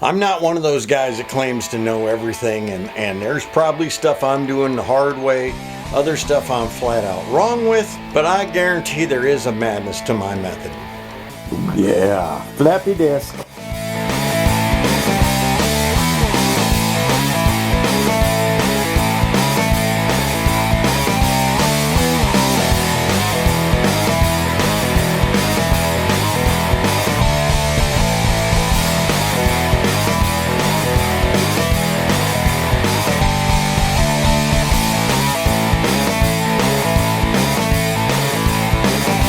I'm not one of those guys that claims to know everything, and there's probably stuff I'm doing the hard way, other stuff I'm flat out wrong with, but I guarantee there is a madness to my method. Yeah, flappy disk.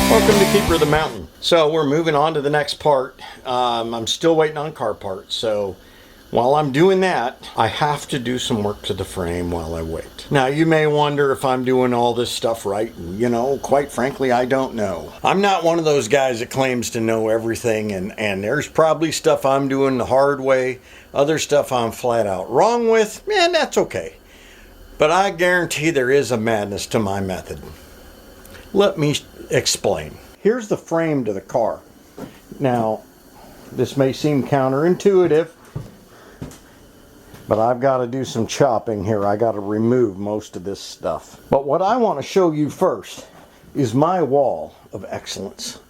Welcome to Keeper of the Mountain. So we're moving on to the next part. I'm still waiting on car parts, so while I'm doing that, I have to do some work to the frame while I wait. Now you may wonder if I'm doing all this stuff right, and quite frankly, I don't know. I'm not one of those guys that claims to know everything, and there's probably stuff I'm doing the hard way, other stuff I'm flat out wrong with, and that's okay. But I guarantee there is a madness to my method. Let me explain. Here's the frame to the car. Now, this may seem counterintuitive, but I've got to do some chopping here. I got to remove most of this stuff. But what I want to show you first is my wall of excellence.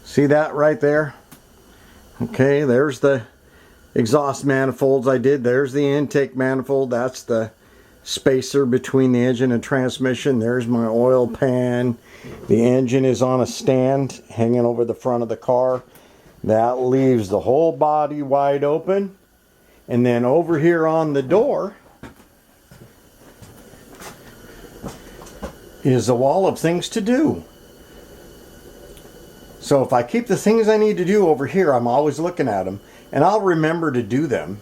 See that right there? Okay, there's the exhaust manifolds I did. There's the intake manifold. That's the spacer between the engine and transmission. There's my oil pan. The engine is on a stand hanging over the front of the car. That leaves the whole body wide open. And then over here on the door is a wall of things to do. So if I keep the things I need to do over here, I'm always looking at them, and I'll remember to do them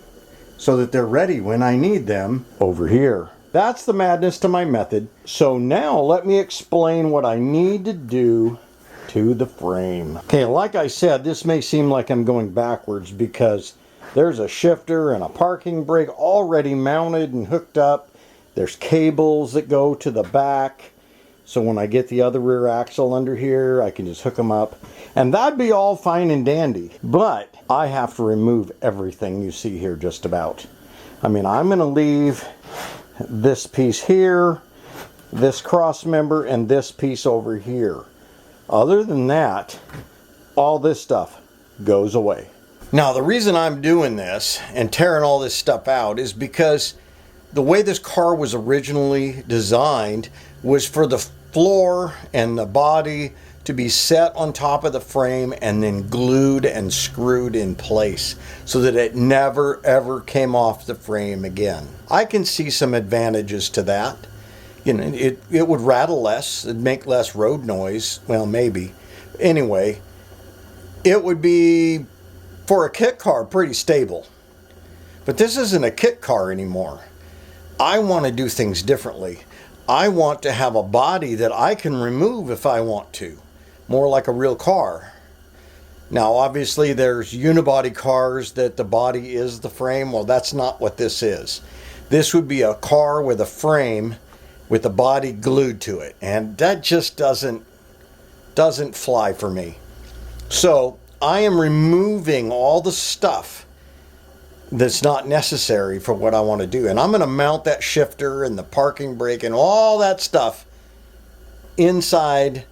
so that they're ready when I need them over here. That's the madness to my method. So now let me explain what I need to do to the frame. Okay, like I said, this may seem like I'm going backwards because there's a shifter and a parking brake already mounted and hooked up. There's cables that go to the back. So when I get the other rear axle under here, I can just hook them up. And that'd be all fine and dandy. But I have to remove everything you see here just about. I mean, I'm going to leave this piece here, this cross member, and this piece over here. Other than that, all this stuff goes away. Now, the reason I'm doing this and tearing all this stuff out is because the way this car was originally designed was for the floor and the body to be set on top of the frame and then glued and screwed in place so that it never ever came off the frame again. I can see some advantages to that. It would rattle less, it'd make less road noise. Well, maybe. Anyway, it would be, for a kit car, pretty stable. But this isn't a kit car anymore. I want to do things differently. I want to have a body that I can remove if I want to. More like a real car. Now, obviously, there's unibody cars that the body is the frame. Well, that's not what this is. This would be a car with a frame with the body glued to it. And that just doesn't fly for me. So, I am removing all the stuff that's not necessary for what I want to do. And I'm going to mount that shifter and the parking brake and all that stuff inside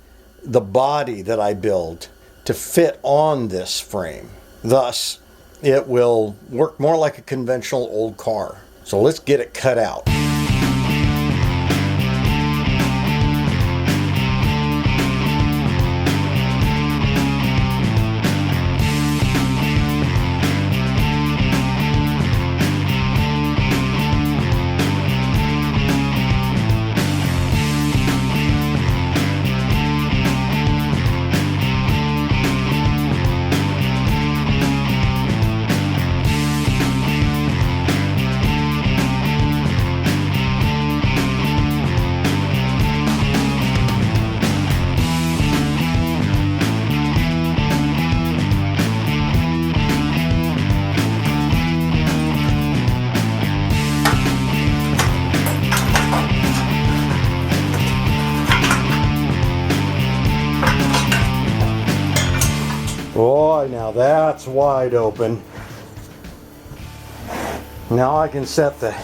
the body that I build to fit on this frame. Thus, it will work more like a conventional old car. So let's get it cut out. Boy, now that's wide open. Now I can set the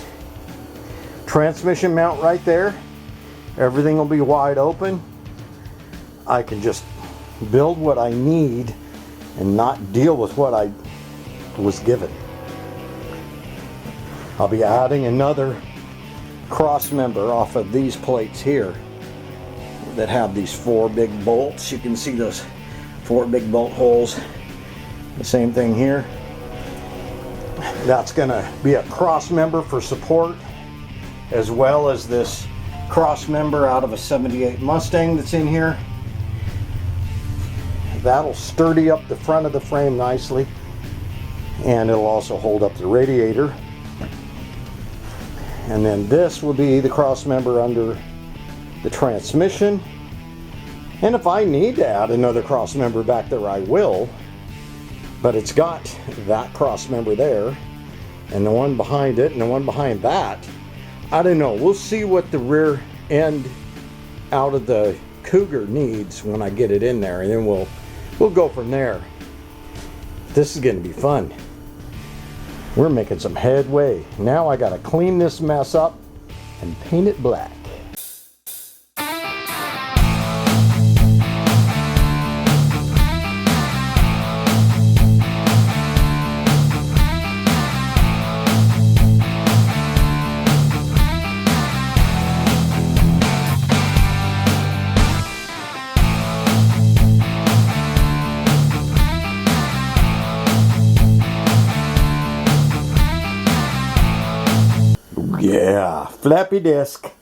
transmission mount right there. Everything will be wide open. I can just build what I need and not deal with what I was given. I'll be adding another cross member off of these plates here that have these 4 big bolts. You can see those 4 big bolt holes. The same thing here. That's going to be a cross member for support, as well as this cross member out of a 78 Mustang that's in here. That'll sturdy up the front of the frame nicely, and it'll also hold up the radiator. And then this will be the cross member under the transmission. And if I need to add another cross member back there, I will. But it's got that cross member there, and the one behind it, and the one behind that. I don't know. We'll see what the rear end out of the Cougar needs when I get it in there, and then we'll go from there. This is going to be fun. We're making some headway. Now I got to clean this mess up and paint it black. Yeah, flappy disk.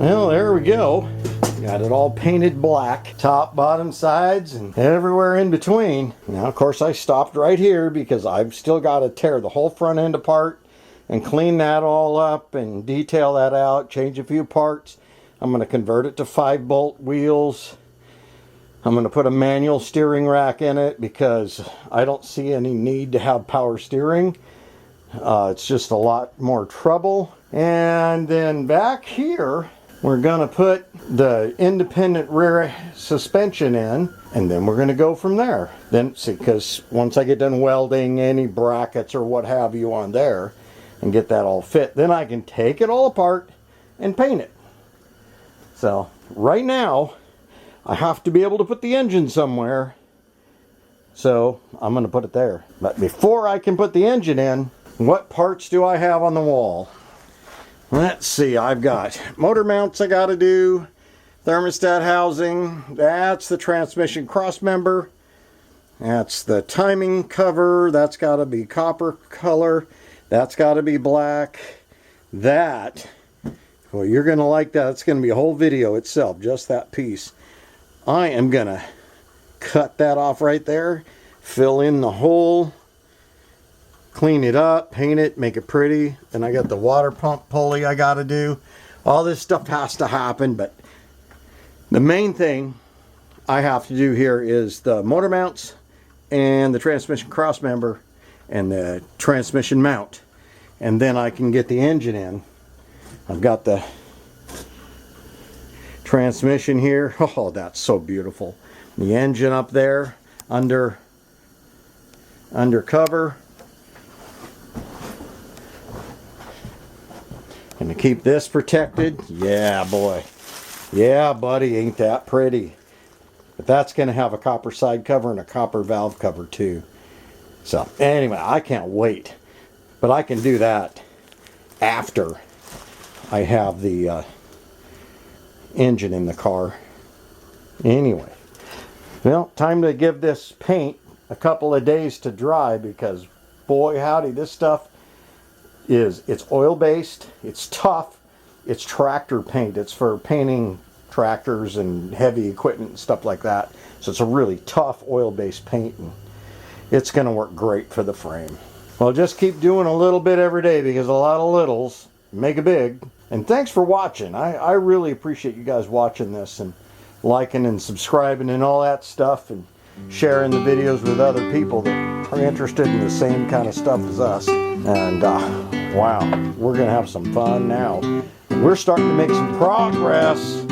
Well, there we go. Got it all painted black, top, bottom, sides, and everywhere in between. Now, of course, I stopped right here because I've still got to tear the whole front end apart and clean that all up and detail that out, change a few parts. I'm going to convert it to 5-bolt wheels. I'm going to put a manual steering rack in it because I don't see any need to have power steering. It's just a lot more trouble. And then back here, we're going to put the independent rear suspension in, and then we're going to go from there. Then, see, because once I get done welding any brackets or what have you on there and get that all fit, then I can take it all apart and paint it. So right now, I have to be able to put the engine somewhere. So I'm going to put it there. But before I can put the engine in, what parts do I have on the wall? Let's see, I've got motor mounts I got to do, thermostat housing, that's the transmission cross member, that's the timing cover, that's got to be copper color, that's got to be black, that, well, you're going to like that, it's going to be a whole video itself, just that piece. I am going to cut that off right there, fill in the hole, clean it up, paint it, make it pretty. Then I got the water pump pulley I got to do. All this stuff has to happen, but the main thing I have to do here is the motor mounts and the transmission cross member and the transmission mount. And then I can get the engine in. I've got the transmission here. Oh, that's so beautiful. The engine up there under cover. And to keep this protected, yeah, boy. Yeah, buddy, ain't that pretty. But that's going to have a copper side cover and a copper valve cover too. So, anyway, I can't wait. But I can do that after I have the engine in the car. Anyway, well, time to give this paint a couple of days to dry because, boy, howdy, this stuff it's oil based, it's tough, it's tractor paint, it's for painting tractors and heavy equipment and stuff like that. So it's a really tough oil based paint and it's going to work great for the frame. Well, just keep doing a little bit every day because a lot of littles make a big. And thanks for watching. I really appreciate you guys watching this and liking and subscribing and all that stuff and sharing the videos with other people that are interested in the same kind of stuff as us. And wow, we're gonna have some fun now. We're starting to make some progress